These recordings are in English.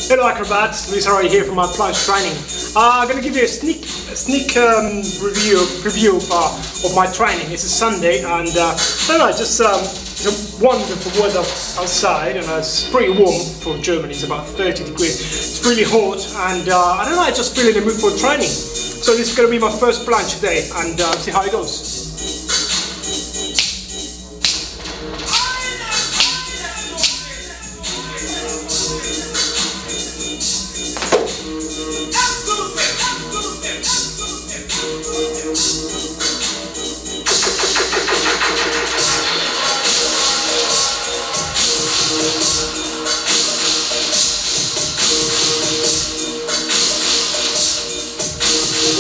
Hello acrobats, Luis Harry here from my planche training. I'm going to give you a sneak preview of my training. It's a Sunday and I don't know, just it's a wonderful weather outside and it's pretty warm for Germany. It's about 30 degrees. It's really hot and I don't know, I just feel in the mood for training. So this is going to be my first planche today and see how it goes.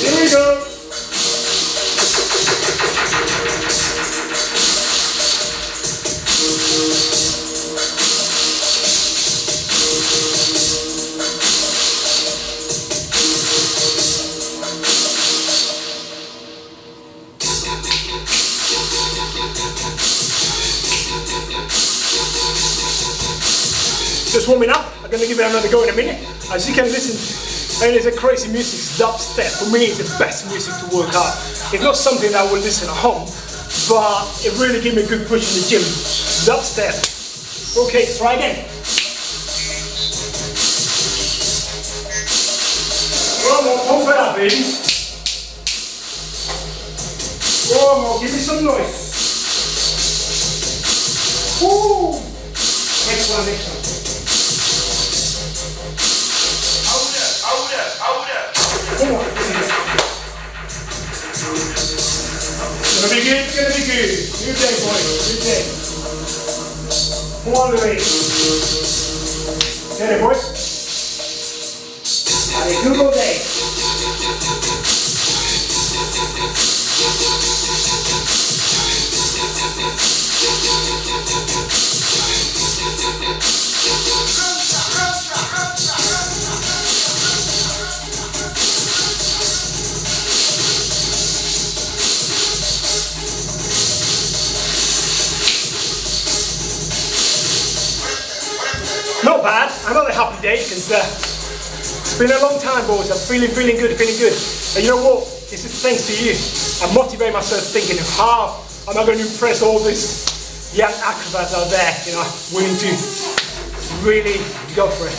Here we go! Just warming up, I'm going to give it another go in a minute. As you can listen to, and it's a crazy music, it's dubstep. For me it's the best music to work out. It's not something that I will listen at home, but it really gives me a good push in the gym. Dubstep. Okay, try again. Come on, pump it up, baby. Come on, give me some noise. Woo! Next one, next one. Come on. It's gonna be good, it's gonna be good. Good day, boys, good day. Come on, Louis. Get it, boys. Have a good day. Not bad, another happy day because it's been a long time, boys. I'm feeling good. And you know what? This is thanks to you. I motivate myself thinking of how am I going to impress all these young acrobats out there, you know, willing to really go for it.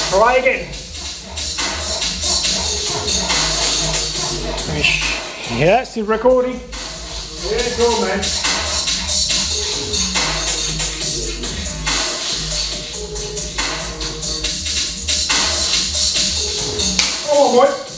Try again. Yeah, still recording. There you go, man. Come on, boy.